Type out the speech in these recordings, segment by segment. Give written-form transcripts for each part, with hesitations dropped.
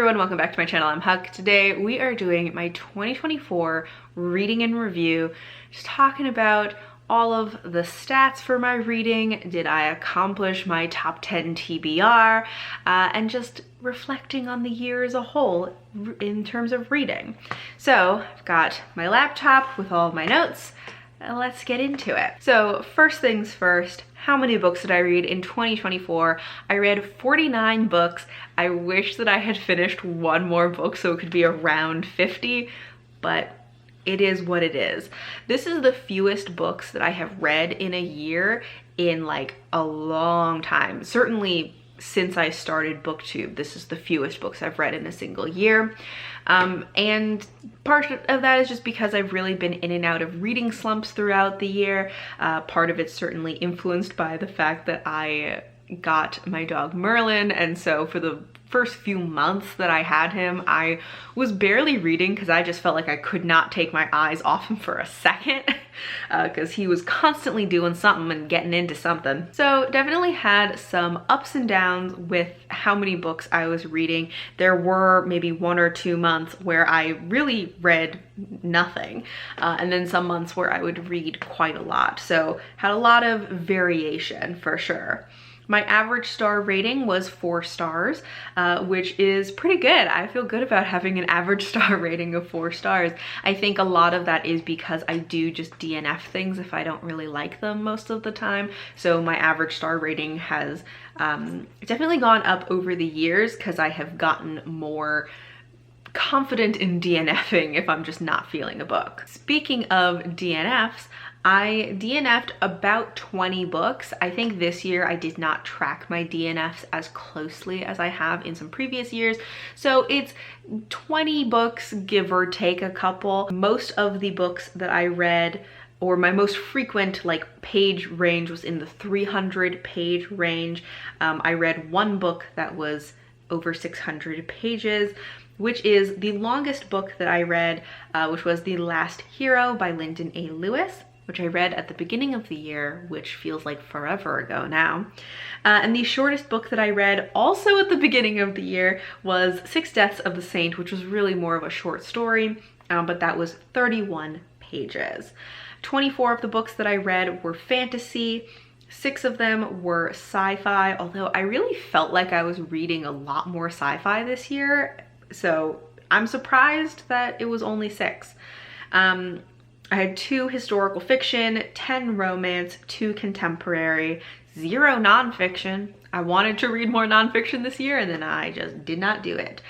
everyone, welcome back to my channel. I'm Huck. Today we are doing my 2024 reading and review, just talking about all of the stats for my reading. Did I accomplish my top 10 TBR? And just reflecting on the year as a whole in terms of reading. So I've got my laptop with all of my notes. Let's get into it. So first things first, how many books did I read in 2024? I read 49 books. I wish that I had finished one more book so it could be around 50, but it is what it is. This is the fewest books that I have read in a year in like a long time. Certainly since I started BookTube, this is the fewest books I've read in a single year. And part of that is just because I've really been in and out of reading slumps throughout the year. Part of it's certainly influenced by the fact that I got my dog Merlin, and so for the first few months that I had him, I was barely reading because I just felt like I could not take my eyes off him for a second because he was constantly doing something and getting into something. So definitely had some ups and downs with how many books I was reading. There were maybe 1 or 2 months where I really read nothing, and then some months where I would read quite a lot. So had a lot of variation for sure. My average star rating was 4 stars, which is pretty good. I feel good about having an average star rating of 4 stars. I think a lot of that is because I do just DNF things if I don't really like them most of the time. So my average star rating has definitely gone up over the years because I have gotten more confident in DNFing if I'm just not feeling a book. Speaking of DNFs, I DNF'd about 20 books. I think this year I did not track my DNFs as closely as I have in some previous years. So it's 20 books, give or take a couple. Most of the books that I read, or my most frequent like page range, was in the 300 page range. I read one book that was over 600 pages, which is the longest book that I read, which was The Last Hero by Lyndon A. Lewis, which I read at the beginning of the year, which feels like forever ago now. And the shortest book that I read, also at the beginning of the year, was Six Deaths of the Saint, which was really more of a short story, but that was 31 pages. 24 of the books that I read were fantasy. 6 of them were sci-fi, although I really felt like I was reading a lot more sci-fi this year, so I'm surprised that it was only 6. I had 2 historical fiction, 10 romance, 2 contemporary, 0 nonfiction. I wanted to read more nonfiction this year and then I just did not do it.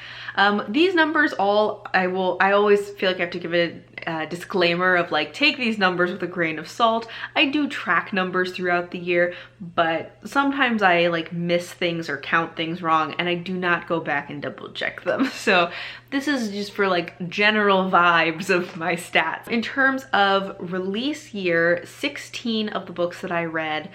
These numbers all, I always feel like I have to give a disclaimer of like, take these numbers with a grain of salt. I do track numbers throughout the year, but sometimes I like miss things or count things wrong and I do not go back and double check them. So this is just for like general vibes of my stats. In terms of release year, 16 of the books that I read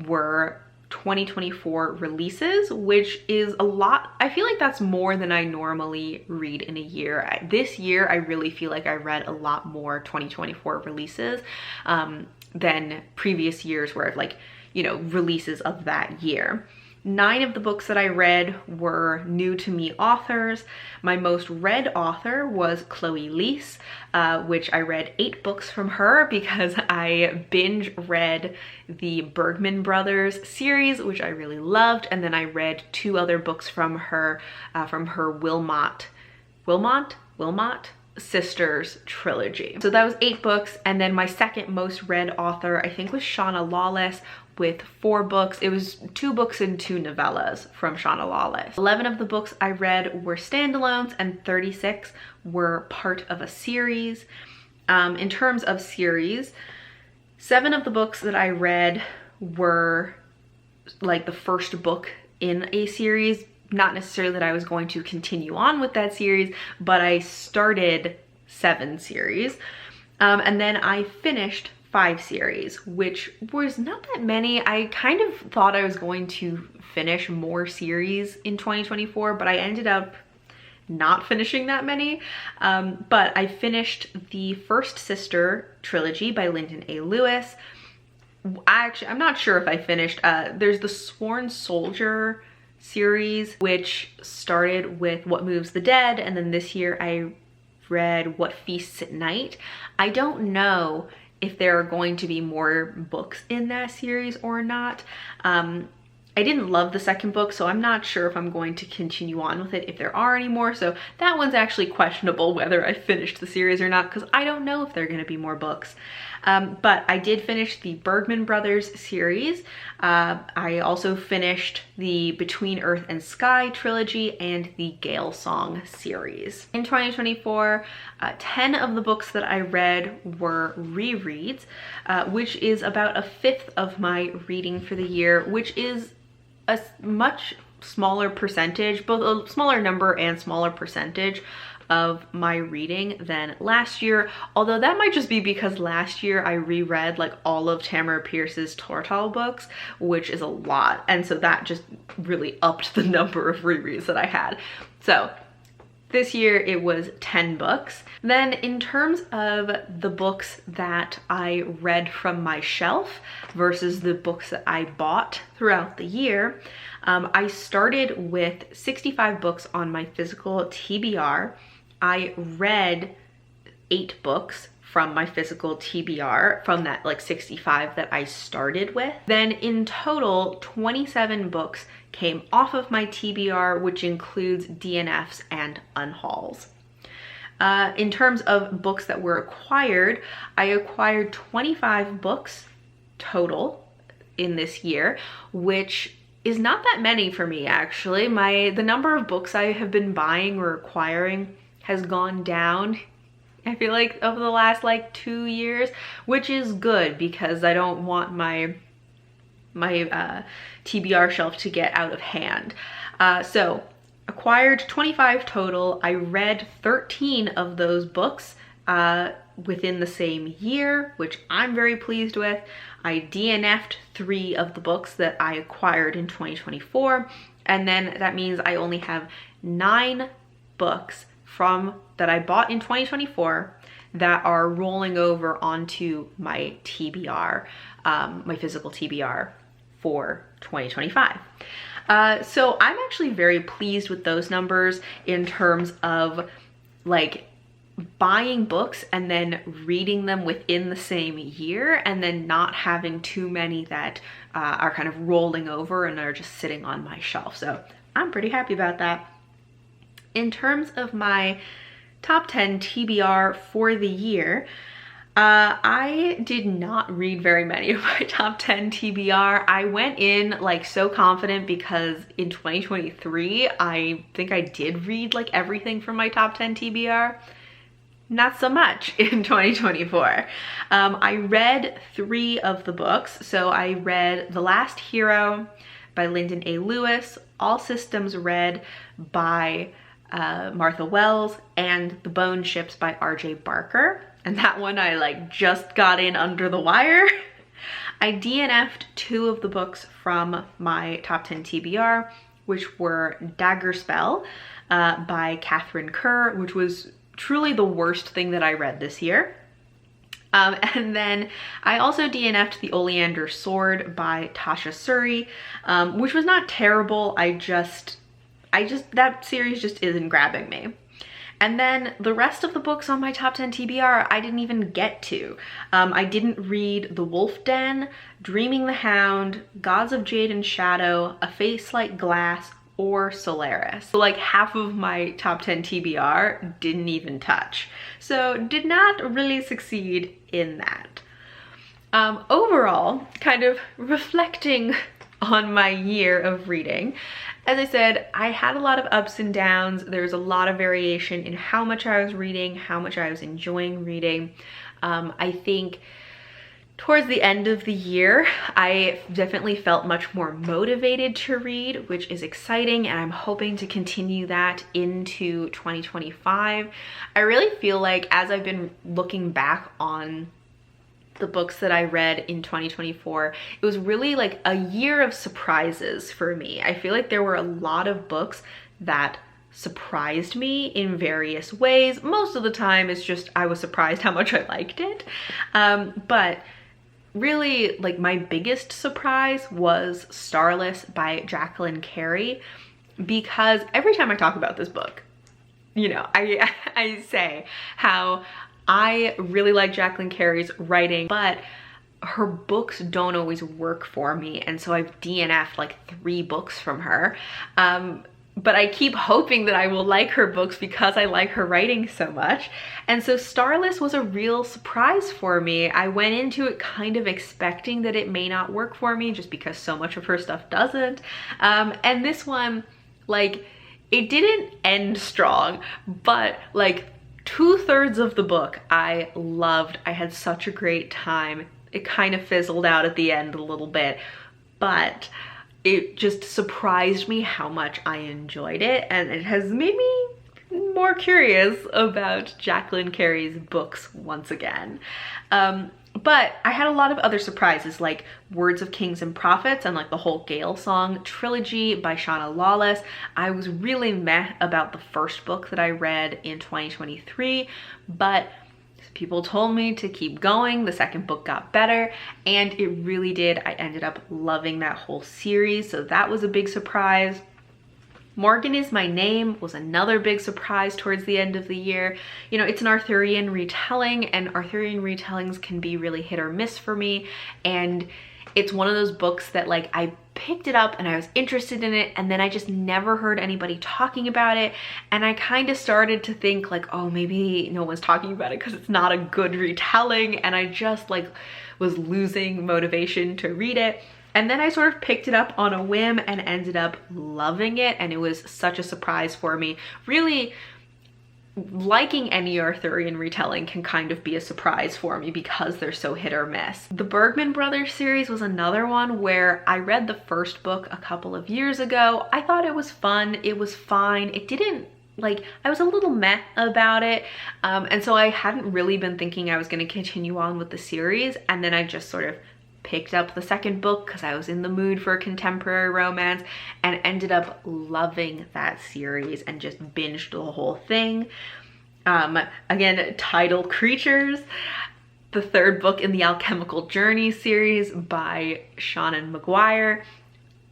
were 2024 releases, which is a lot. I feel like that's more than I normally read in a year. This year, I really feel like I read a lot more 2024 releases than previous years where I've like, you know, releases of that year. 9 of the books that I read were new to me authors. My most read author was Chloe Leese, which I read 8 books from her because I binge read the Bergman Brothers series, which I really loved, and then I read 2 other books from her Wilmot Sisters trilogy. So that was 8 books, and then my second most read author I think was Shauna Lawless with 4 books. It was 2 books and 2 novellas from Shauna Lawless. 11 of the books I read were standalones and 36 were part of a series. In terms of series, 7 of the books that I read were like the first book in a series. Not necessarily that I was going to continue on with that series, but I started 7 series. And then I finished 5 series, which was not that many. I kind of thought I was going to finish more series in 2024, but I ended up not finishing that many. But I finished the First Sister trilogy by Lyndon A. Lewis. I'm not sure if I finished, there's the Sworn Soldier series, which started with What Moves the Dead, and then this year I read What Feasts at Night. I don't know if there are going to be more books in that series or not. I didn't love the second book, so I'm not sure if I'm going to continue on with it if there are any more. So that one's actually questionable whether I finished the series or not, because I don't know if there are going to be more books. But I did finish the Bergman Brothers series. I also finished the Between Earth and Sky trilogy and the Gale Song series. In 2024, 10 of the books that I read were rereads, which is about a fifth of my reading for the year, which is a much smaller percentage, both a smaller number and smaller percentage of my reading than last year, although that might just be because last year I reread like all of Tamara Pierce's Tortall books, which is a lot, and so that just really upped the number of rereads that I had. So this year it was 10 books. Then in terms of the books that I read from my shelf versus the books that I bought throughout the year, I started with 65 books on my physical TBR. I read 8 books from my physical TBR from that like 65 that I started with. Then in total, 27 books came off of my TBR, which includes DNFs and unhauls. In terms of books that were acquired, I acquired 25 books total in this year, which is not that many for me actually. The number of books I have been buying or acquiring has gone down, I feel like, over the last like 2 years, which is good because I don't want my TBR shelf to get out of hand. So acquired 25 total. I read 13 of those books within the same year, which I'm very pleased with. I DNF'd 3 of the books that I acquired in 2024, and then that means I only have 9 books that I bought in 2024 that are rolling over onto my TBR, my physical TBR for 2025. So I'm actually very pleased with those numbers in terms of like buying books and then reading them within the same year, and then not having too many that are kind of rolling over and are just sitting on my shelf. So I'm pretty happy about that. In terms of my top 10 TBR for the year, I did not read very many of my top 10 TBR. I went in like so confident because in 2023, I think I did read like everything from my top 10 TBR. Not so much in 2024. I read 3 of the books. So I read The Last Hero by Lyndon A. Lewis, All Systems Red by Martha Wells, and The Bone Ships by R.J. Barker. And that one I like just got in under the wire. I DNF'd 2 of the books from my top 10 TBR, which were Dagger Spell by Catherine Kerr, which was truly the worst thing that I read this year. And then I also DNF'd The Oleander Sword by Tasha Suri, which was not terrible. That series just isn't grabbing me. And then the rest of the books on my top 10 TBR, I didn't even get to. I didn't read The Wolf Den, Dreaming the Hound, Gods of Jade and Shadow, A Face Like Glass, or Solaris. So like half of my top 10 TBR didn't even touch. So did not really succeed in that. Overall, kind of reflecting on my year of reading, as I said, I had a lot of ups and downs. There's a lot of variation in how much I was reading, how much I was enjoying reading. I think towards the end of the year, I definitely felt much more motivated to read, which is exciting, and I'm hoping to continue that into 2025. I really feel like as I've been looking back on the books that I read in 2024, it was really like a year of surprises for me. I feel like there were a lot of books that surprised me in various ways. Most of the time it's just I was surprised how much I liked it. But really, like, my biggest surprise was Starless by Jacqueline Carey, because every time I talk about this book, you know, I say how I really like Jacqueline Carey's writing, but her books don't always work for me, and so I've DNF'd like 3 books from her. But I keep hoping that I will like her books because I like her writing so much. And so Starless was a real surprise for me. I went into it kind of expecting that it may not work for me just because so much of her stuff doesn't. And this one, like, it didn't end strong, but like 2/3 of the book I loved. I had such a great time. It kind of fizzled out at the end a little bit, but it just surprised me how much I enjoyed it, and it has made me more curious about Jacqueline Carey's books once again. But I had a lot of other surprises, like Words of Kings and Prophets and like the whole Gale Song trilogy by Shauna Lawless. I was really meh about the first book that I read in 2023, but people told me to keep going. The second book got better, and it really did. I ended up loving that whole series, so that was a big surprise. Morgan Is My Name was another big surprise towards the end of the year. You know, it's an Arthurian retelling, and Arthurian retellings can be really hit or miss for me, and it's one of those books that, like, I picked it up and I was interested in it, and then I just never heard anybody talking about it, and I kind of started to think like, oh, maybe no one's talking about it because it's not a good retelling, and I just like was losing motivation to read it. And then I sort of picked it up on a whim and ended up loving it, and it was such a surprise for me. Really, liking any Arthurian retelling can kind of be a surprise for me because they're so hit or miss. The Bergman Brothers series was another one where I read the first book a couple of years ago. I thought it was fun, it was fine. It didn't, like, I was a little meh about it, and so I hadn't really been thinking I was going to continue on with the series, and then I just sort of picked up the second book because I was in the mood for a contemporary romance and ended up loving that series and just binged the whole thing. Again, Tidal Creatures, the third book in the Alchemical Journey series by Seanan McGuire.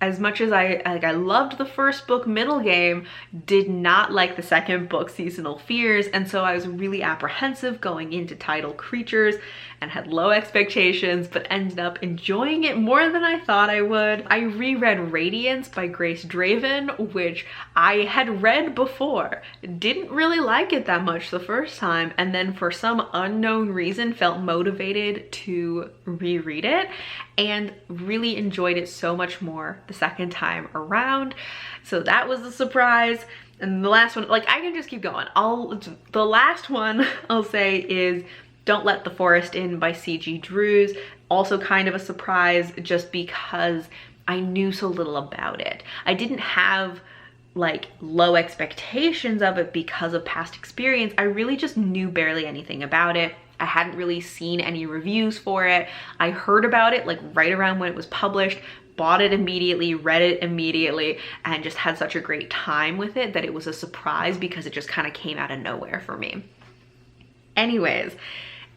As much as I loved the first book, Middle Game, did not like the second book, Seasonal Fears, and so I was really apprehensive going into Tidal Creatures and had low expectations, but ended up enjoying it more than I thought I would. I reread Radiance by Grace Draven, which I had read before. Didn't really like it that much the first time, and then for some unknown reason felt motivated to reread it, and really enjoyed it so much more the second time around. So that was a surprise. And the last one, like, I can just keep going. The last one I'll say is Don't Let the Forest In by C.G. Drews. Also kind of a surprise just because I knew so little about it. I didn't have like low expectations of it because of past experience. I really just knew barely anything about it. I hadn't really seen any reviews for it. I heard about it like right around when it was published, bought it immediately, read it immediately, and just had such a great time with it that it was a surprise because it just kind of came out of nowhere for me. Anyways,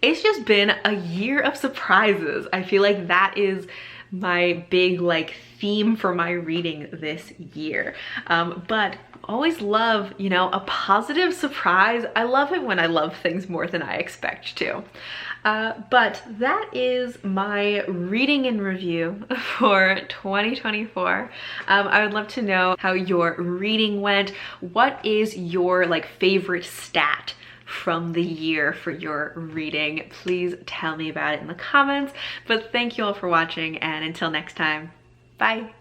it's just been a year of surprises. I feel like that is my big like theme for my reading this year. But always love, you know, a positive surprise. I love it when I love things more than I expect to. But that is my reading and review for 2024. I would love to know how your reading went. What is your like favorite stat from the year for your reading? Please tell me about it in the comments. But thank you all for watching, and until next time, bye.